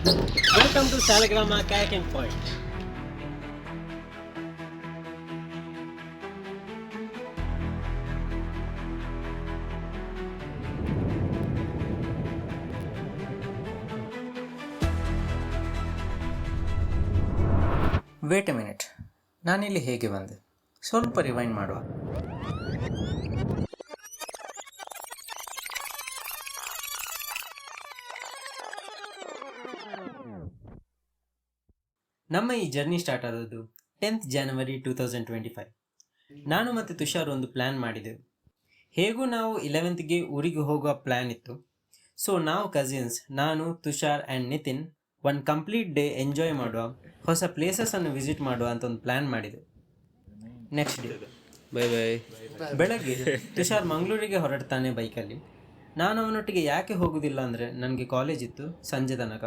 Welcome to Salagrama Kayaking Point. Wait a minute, ನಾನಿಲ್ಲಿ ಹೇಗೆ ಬಂದೆ? ಸ್ವಲ್ಪ ರಿವೈಂಡ್ ಮಾಡುವ. ನಮ್ಮ ಈ ಜರ್ನಿ ಸ್ಟಾರ್ಟ್ ಆದದ್ದು 10th January 2025. ನಾನು ಮತ್ತು ತುಷಾರ್ ಒಂದು ಪ್ಲ್ಯಾನ್ ಮಾಡಿದೆವು. ಹೇಗೂ ನಾವು 11th ಊರಿಗೆ ಹೋಗುವ ಪ್ಲ್ಯಾನ್ ಇತ್ತು. ಸೊ ನಾವು ಕಸಿನ್ಸ್, ನಾನು, ತುಷಾರ್ ಆ್ಯಂಡ್ ನಿತಿನ್ ಒಂದು ಕಂಪ್ಲೀಟ್ ಡೇ ಎಂಜಾಯ್ ಮಾಡುವ, ಹೊಸ ಪ್ಲೇಸಸನ್ನು ವಿಸಿಟ್ ಮಾಡುವ ಅಂತ ಒಂದು ಪ್ಲ್ಯಾನ್ ಮಾಡಿದೆ. ನೆಕ್ಸ್ಟ್ ಡೇ ಬೆಳಗ್ಗೆ ತುಷಾರ್ ಮಂಗಳೂರಿಗೆ ಹೊರಡ್ತಾನೆ ಬೈಕಲ್ಲಿ. ನಾನು ಅವನೊಟ್ಟಿಗೆ ಯಾಕೆ ಹೋಗೋದಿಲ್ಲ ಅಂದರೆ ನನಗೆ ಕಾಲೇಜ್ ಇತ್ತು ಸಂಜೆ ತನಕ.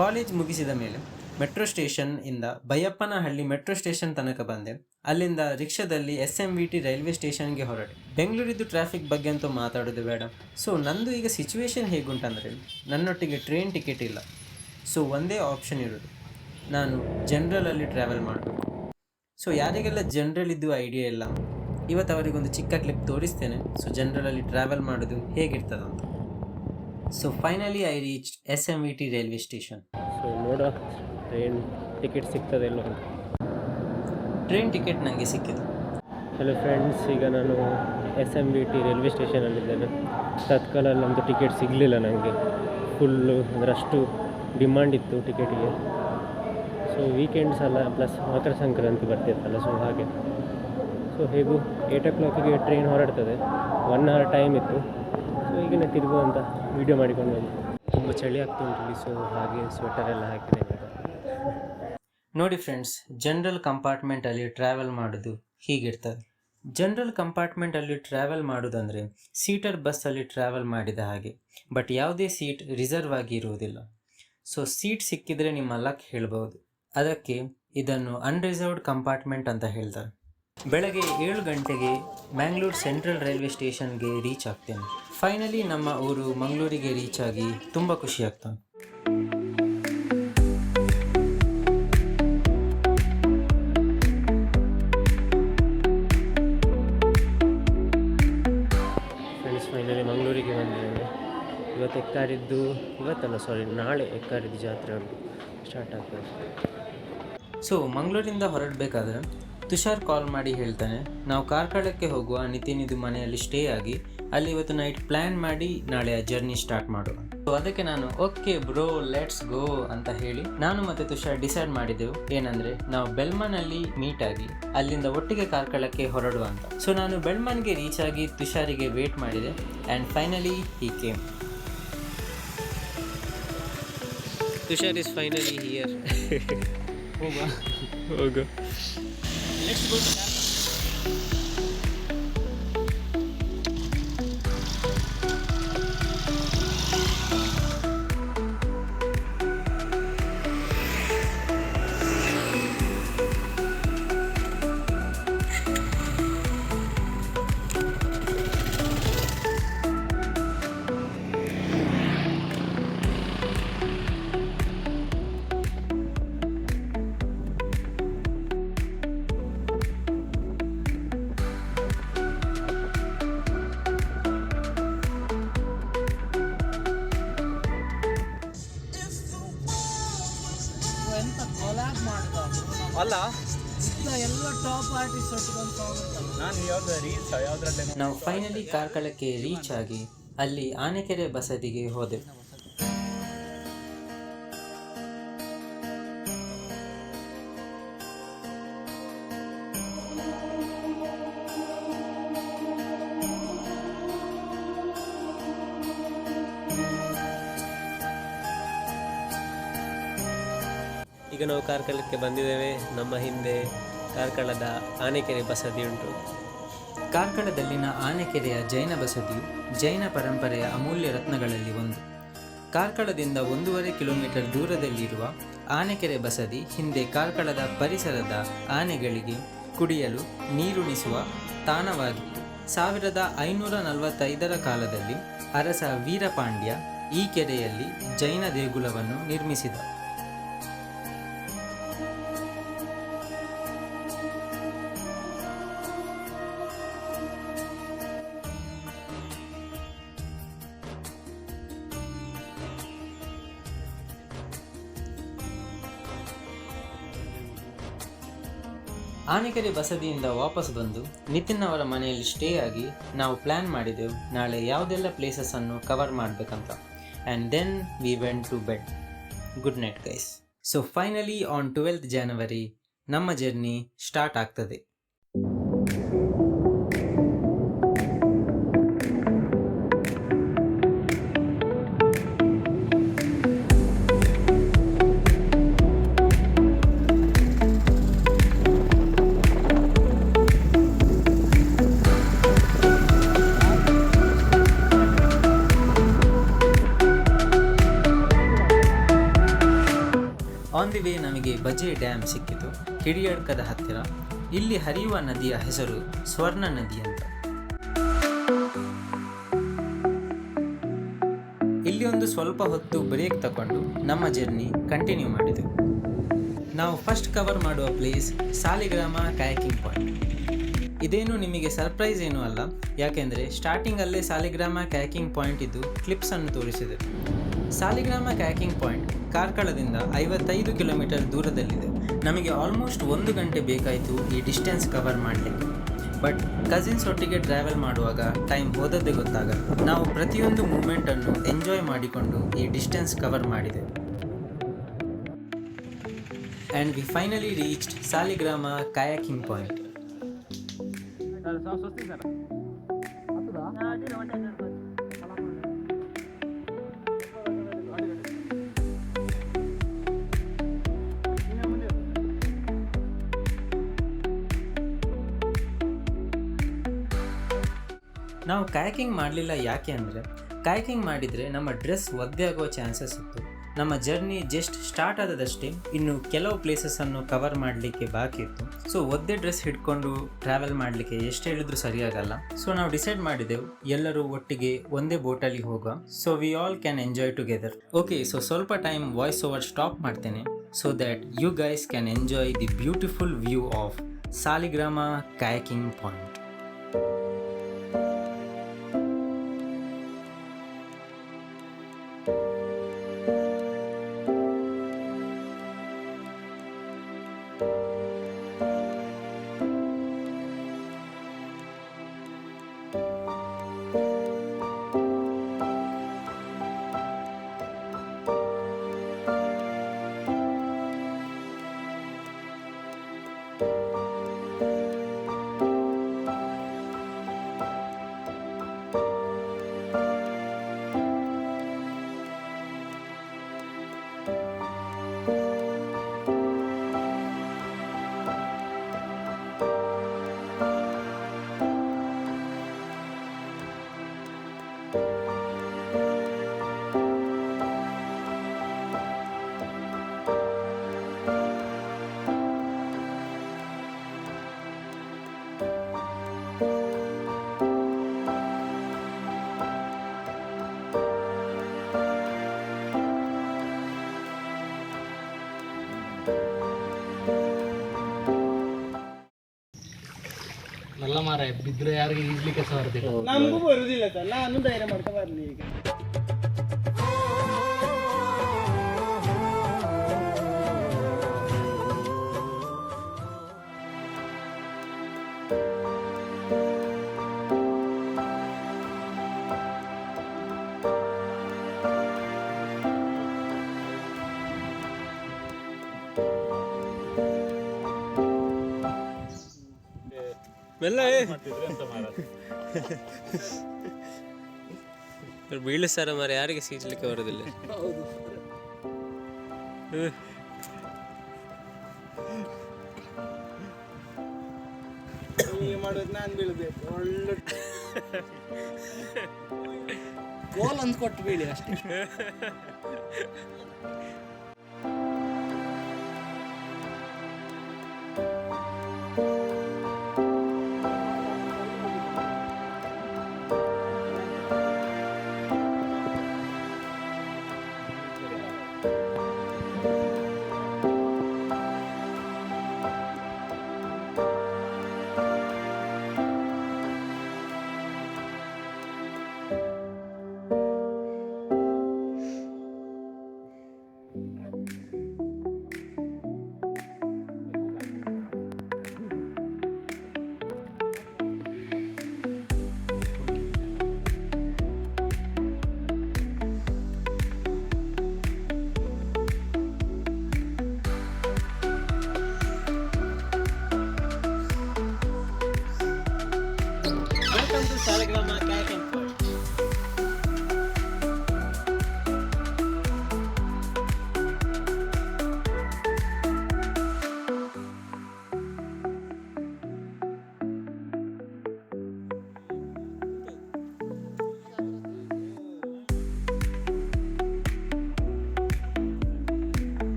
ಕಾಲೇಜ್ ಮುಗಿಸಿದ ಮೇಲೆ ಮೆಟ್ರೋ ಸ್ಟೇಷನ್ನಿಂದ ಬೈಯಪ್ಪನಹಳ್ಳಿ ಮೆಟ್ರೋ ಸ್ಟೇಷನ್ ತನಕ ಬಂದೆ. ಅಲ್ಲಿಂದ ರಿಕ್ಷಾದಲ್ಲಿ SMVT ರೈಲ್ವೆ ಸ್ಟೇಷನ್ಗೆ ಹೊರಟೆ. ಬೆಂಗಳೂರಿದ್ದು ಟ್ರಾಫಿಕ್ ಬಗ್ಗೆ ಅಂತೂ ಮಾತಾಡೋದು ಬೇಡ. ಸೊ ನಂದು ಈಗ ಸಿಚುವೇಶನ್ ಹೇಗುಂಟಂದರೆ, ನನ್ನೊಟ್ಟಿಗೆ ಟ್ರೈನ್ ಟಿಕೆಟ್ ಇಲ್ಲ. ಸೊ ಒಂದೇ ಆಪ್ಷನ್ ಇರೋದು, ನಾನು ಜನರಲಲ್ಲಿ ಟ್ರಾವೆಲ್ ಮಾಡಬೇಕು. ಸೊ ಯಾರಿಗೆಲ್ಲ ಜನರಲಿದ್ದು ಐಡಿಯಾ ಇಲ್ಲ, ಇವತ್ತು ಅವರಿಗೊಂದು ಚಿಕ್ಕ ಕ್ಲಿಪ್ ತೋರಿಸ್ತೇನೆ. ಸೊ ಜನರಲಲ್ಲಿ ಟ್ರಾವೆಲ್ ಮಾಡೋದು ಹೇಗಿರ್ತದಂತ. So finally I reach SMVT railway station. So ನೋಡುವ ಟ್ರೈನ್ ಟಿಕೆಟ್ ಸಿಗ್ತದೆ ಎಲ್ಲೋ ಅಂತ. ಟ್ರೈನ್ ಟಿಕೆಟ್ ನನಗೆ ಸಿಕ್ಕಿದೆ. ಹಲೋ ಫ್ರೆಂಡ್ಸ್, ಈಗ ನಾನು SMVT ರೈಲ್ವೆ ಸ್ಟೇಷನಲ್ಲಿದ್ದೇನೆ. ತತ್ಕಾಲಲ್ಲಿ ನಮ್ಮದು ಟಿಕೆಟ್ ಸಿಗಲಿಲ್ಲ ನನಗೆ. ಫುಲ್ಲು ಅದರಷ್ಟು ಡಿಮಾಂಡ್ ಇತ್ತು ಟಿಕೆಟಿಗೆ. ಸೊ ವೀಕೆಂಡ್ಸ್ ಅಲ್ಲ, ಪ್ಲಸ್ ಮಕರ ಸಂಕ್ರಾಂತಿ ಬರ್ತಿತ್ತಲ್ಲ, ಸೊ ಹಾಗೆ. ಸೊ ಹೇಗೂ 8 o'clock ಟ್ರೈನ್ ಹೊರಡ್ತದೆ. 1 hour ಟೈಮ್ ಇತ್ತು. ಸೊ ಈಗಿನ ತಿರುಗುವಂತ ವೀಡಿಯೋ ಮಾಡಿಕೊಂಡು ಬಂದು. ತುಂಬ ಚಳಿ ಆಗ್ತುಂಟು, ಸೊ ಹಾಗೆ ಸ್ವೆಟರ್ ಎಲ್ಲ ಹಾಕಿದೆ. ನೋಡಿ ಫ್ರೆಂಡ್ಸ್, ಜನರಲ್ ಕಂಪಾರ್ಟ್ಮೆಂಟಲ್ಲಿ ಟ್ರಾವೆಲ್ ಮಾಡೋದು ಹೀಗಿರ್ತದೆ. ಜನರಲ್ ಕಂಪಾರ್ಟ್ಮೆಂಟಲ್ಲಿ ಟ್ರಾವೆಲ್ ಮಾಡೋದಂದರೆ ಸೀಟರ್ ಬಸ್ಸಲ್ಲಿ ಟ್ರಾವೆಲ್ ಮಾಡಿದ ಹಾಗೆ, ಬಟ್ ಯಾವುದೇ ಸೀಟ್ ರಿಸರ್ವ್ ಆಗಿ ಇರುವುದಿಲ್ಲ. ಸೊ ಸೀಟ್ ಸಿಕ್ಕಿದರೆ ನಿಮ್ಮ ಲಕ್ ಹೇಳ್ಬೋದು. ಅದಕ್ಕೆ ಇದನ್ನು ಅನ್ರಿಸರ್ವ್ಡ್ ಕಂಪಾರ್ಟ್ಮೆಂಟ್ ಅಂತ ಹೇಳ್ತಾರೆ. ಬೆಳಗ್ಗೆ 7 ಗಂಟೆಗೆ ಮ್ಯಾಂಗ್ಳೂರ್ ಸೆಂಟ್ರಲ್ ರೈಲ್ವೆ ಸ್ಟೇಷನ್ಗೆ ರೀಚ್ ಆಗ್ತೇನೆ. ಫೈನಲಿ ನಮ್ಮ ಊರು ಮಂಗಳೂರಿಗೆ ರೀಚ್ ಆಗಿ ತುಂಬ ಖುಷಿ ಆಗ್ತಾನೆ. ಫ್ರೆಂಡ್ಸ್, ಫೈನಲಿ ಮಂಗಳೂರಿಗೆ ಬಂದಿದ್ದೇನೆ. ನಾಳೆ ಎಕ್ಕಾರಿದ್ದು ಜಾತ್ರೆ ಉಂಟು, ಸ್ಟಾರ್ಟ್ ಆಗ್ತದೆ. ಸೊ ಮಂಗಳೂರಿಂದ ಹೊರಡಬೇಕಾದ್ರೆ ತುಷಾರ್ ಕಾಲ್ ಮಾಡಿ ಹೇಳ್ತಾನೆ, ನಾವು ಕಾರ್ಕಳಕ್ಕೆ ಹೋಗುವ, ನಿತಿನ್ ಇದು ಮನೆಯಲ್ಲಿ ಸ್ಟೇ ಆಗಿ ಅಲ್ಲಿ ಇವತ್ತು ನೈಟ್ ಪ್ಲ್ಯಾನ್ ಮಾಡಿ ನಾಳೆ ಜರ್ನಿ ಸ್ಟಾರ್ಟ್ ಮಾಡುವ. ಸೊ ಅದಕ್ಕೆ ನಾನು ಓಕೆ ಬ್ರೋ ಲೆಟ್ಸ್ ಗೋ ಅಂತ ಹೇಳಿ ನಾನು ಮತ್ತು ತುಷಾರ್ ಡಿಸೈಡ್ ಮಾಡಿದೆವು ಏನಂದರೆ ನಾವು ಬೆಲ್ಮನಲ್ಲಿ ಮೀಟ್ ಆಗಿ ಅಲ್ಲಿಂದ ಒಟ್ಟಿಗೆ ಕಾರ್ಕಳಕ್ಕೆ ಹೊರಡುವ ಅಂತ. ಸೊ ನಾನು ಬೆಲ್ಮನ್ಗೆ ರೀಚ್ ಆಗಿ ತುಷಾರಿಗೆ ವೇಟ್ ಮಾಡಿದೆ and finally he came. Tushar is finally here. ಹೋಗು. Let's go to Karkala. ಅಲ್ಲ ಎಲ್ಲ ಟಾಪ್ ಆರ್ಟಿಸ್ಟ್ ನಾನು ಯಾವ್ದ್ರಲ್ಲೇ ನಾವು ಫೈನಲಿ ಕಾರ್ಕಳಕ್ಕೆ ರೀಚ್ ಆಗಿ ಅಲ್ಲಿ ಆನೆಕೆರೆ ಬಸದಿಗೆ ಹೋದೆವು. ಈಗ ನಾವು ಕಾರ್ಕಳಕ್ಕೆ ಬಂದಿದ್ದೇವೆ. ನಮ್ಮ ಹಿಂದೆ ಕಾರ್ಕಳದ ಆನೆಕೆರೆ ಬಸದಿ ಉಂಟು. ಕಾರ್ಕಳದಲ್ಲಿನ ಆನೆಕೆರೆಯ ಜೈನ ಬಸದಿಯು ಜೈನ ಪರಂಪರೆಯ ಅಮೂಲ್ಯ ರತ್ನಗಳಲ್ಲಿ ಒಂದು. ಕಾರ್ಕಳದಿಂದ 1.5 ಕಿಲೋಮೀಟರ್ ದೂರದಲ್ಲಿರುವ ಆನೆಕೆರೆ ಬಸದಿ ಹಿಂದೆ ಕಾರ್ಕಳದ ಪರಿಸರದ ಆನೆಗಳಿಗೆ ಕುಡಿಯಲು ನೀರುಣಿಸುವ ತಾಣವಾಗಿತ್ತು. 1545 ಕಾಲದಲ್ಲಿ ಅರಸ ವೀರಪಾಂಡ್ಯ ಈ ಕೆರೆಯಲ್ಲಿ ಜೈನ ದೇಗುಲವನ್ನು ನಿರ್ಮಿಸಿದ. ಆನೆಕೆರೆ ಬಸದಿಯಿಂದ ವಾಪಸ್ ಬಂದು ನಿತಿನ್ ಅವರ ಮನೆಯಲ್ಲಿ ಸ್ಟೇ ಆಗಿ ನಾವು ಪ್ಲ್ಯಾನ್ ಮಾಡಿದೆವು ನಾಳೆ ಯಾವುದೆಲ್ಲ ಪ್ಲೇಸಸ್ಸನ್ನು ಕವರ್ ಮಾಡಬೇಕಂತ. And then we went to bed. Good night guys. So finally on 12th January ನಮ್ಮ ಜರ್ನಿ ಸ್ಟಾರ್ಟ್ ಆಗ್ತದೆ. ಆನ್ ದಿ ವೇ ನಮಗೆ ಬಜೆ ಡ್ಯಾಮ್ ಸಿಕ್ಕಿತು, ಹಿಡಿಯಡ್ಕದ ಹತ್ತಿರ. ಇಲ್ಲಿ ಹರಿಯುವ ನದಿಯ ಹೆಸರು ಸ್ವರ್ಣ ನದಿ ಅಂತ. ಇಲ್ಲಿ ಒಂದು ಸ್ವಲ್ಪ ಹೊತ್ತು ಬ್ರೇಕ್ ತಗೊಂಡು ನಮ್ಮ ಜರ್ನಿ ಕಂಟಿನ್ಯೂ ಮಾಡಿದೆವು. ನಾವು ಫಸ್ಟ್ ಕವರ್ ಮಾಡುವ ಪ್ಲೇಸ್ ಸಾಲಿಗ್ರಾಮ ಕಯಾಕಿಂಗ್ ಪಾಯಿಂಟ್. ಇದೇನು ನಿಮಗೆ ಸರ್ಪ್ರೈಸ್ ಏನೂ ಅಲ್ಲ, ಯಾಕೆಂದರೆ ಸ್ಟಾರ್ಟಿಂಗಲ್ಲೇ ಸಾಲಿಗ್ರಾಮ ಕಯಾಕಿಂಗ್ ಪಾಯಿಂಟ್ ಇದ್ದು ಕ್ಲಿಪ್ಸನ್ನು ತೋರಿಸಿದೆ. ಸಾಲಿಗ್ರಾಮ ಕಯಾಕಿಂಗ್ ಪಾಯಿಂಟ್ ಕಾರ್ಕಳದಿಂದ 55 ಕಿಲೋಮೀಟರ್ ದೂರದಲ್ಲಿದೆ. ನಮಗೆ ಆಲ್ಮೋಸ್ಟ್ 1 ಗಂಟೆ ಬೇಕಾಯಿತು ಈ ಡಿಸ್ಟೆನ್ಸ್ ಕವರ್ ಮಾಡಲಿಕ್ಕೆ. ಬಟ್ ಕಸಿನ್ಸ್ ಒಟ್ಟಿಗೆ ಟ್ರಾವೆಲ್ ಮಾಡುವಾಗ ಟೈಮ್ ಹೋದದ್ದೇ ಗೊತ್ತಾಗಲ್ಲ. ನಾವು ಪ್ರತಿಯೊಂದು ಮೂಮೆಂಟನ್ನು ಎಂಜಾಯ್ ಮಾಡಿಕೊಂಡು ಈ ಡಿಸ್ಟೆನ್ಸ್ ಕವರ್ ಮಾಡಿದೆವು. And we finally reached Saligrama kayaking point. ನಾವು ಕಯಾಕಿಂಗ್ ಮಾಡಲಿಲ್ಲ, ಯಾಕೆ ಅಂದರೆ ಕಯಾಕಿಂಗ್ ಮಾಡಿದರೆ ನಮ್ಮ ಡ್ರೆಸ್ ಒದ್ದೆ ಆಗೋ ಚಾನ್ಸಸ್ ಇತ್ತು. ನಮ್ಮ ಜರ್ನಿ ಜಸ್ಟ್ ಸ್ಟಾರ್ಟ್ ಆದದಷ್ಟೇ, ಇನ್ನು ಕೆಲವು ಪ್ಲೇಸಸ್ಸನ್ನು ಕವರ್ ಮಾಡಲಿಕ್ಕೆ ಬಾಕಿ ಇತ್ತು. ಸೊ ಒದ್ದೆ ಡ್ರೆಸ್ ಹಿಡ್ಕೊಂಡು ಟ್ರಾವೆಲ್ ಮಾಡಲಿಕ್ಕೆ ಎಷ್ಟು ಹೇಳಿದ್ರು ಸರಿಯಾಗಲ್ಲ. ಸೊ ನಾವು ಡಿಸೈಡ್ ಮಾಡಿದೆವು ಎಲ್ಲರೂ ಒಟ್ಟಿಗೆ ಒಂದೇ ಬೋಟಲ್ಲಿ ಹೋಗುವ. So we all can enjoy together. Okay, so ಸ್ವಲ್ಪ ಟೈಮ್ ವಾಯ್ಸ್ ಓವರ್ ಸ್ಟಾಪ್ ಮಾಡ್ತೇನೆ so that you guys can enjoy the beautiful view of Saligrama kayaking point. ಅಲ್ಲ ಮಾರ ಬಿದ್ರೆ ಯಾರಿಗೆ ಈಜ್ಲಿಕ್ಕೆ ಸಾರ್ದಿಲ್ಲ. ನಮಗೂ ಬರುದಿಲ್ಲ ಸರ್, ನಾನು ಧೈರ್ಯ ಮಾಡ್ತಾ ಬರ್ಲಿ ಈಗ. ಬೀಳಿಸ್ತಾರ ಮಾರ, ಯಾರಿಗೆ ಸೀಜ್ಲಿಕ್ಕೆ ಬರೋದಿಲ್ಲ. ಮಾಡೋದು ನಾನು ಬೀಳ್ಬೇಕು, ಒಳ್ಳೆ ಗೋಲ್ ಅಂದ್ ಕೊಟ್ಟು ಬೀಳಿ ಅಷ್ಟೇ. Welcome to Salagrama Kayak Point.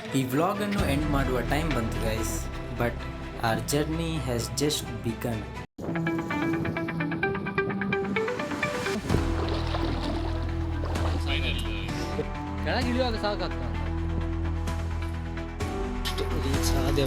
ಈ ವ್ಲಾಗನ್ನು ಎಂಡ್ ಮಾಡುವ ಟೈಮ್ ಬಂತು guys, but our journey has just begun. ಕೆಳಗೆ ಇಳಿಯುವಾಗ ಸಾಕಾಗ್ತದೆ. ರೀಚ್ ಆದೆ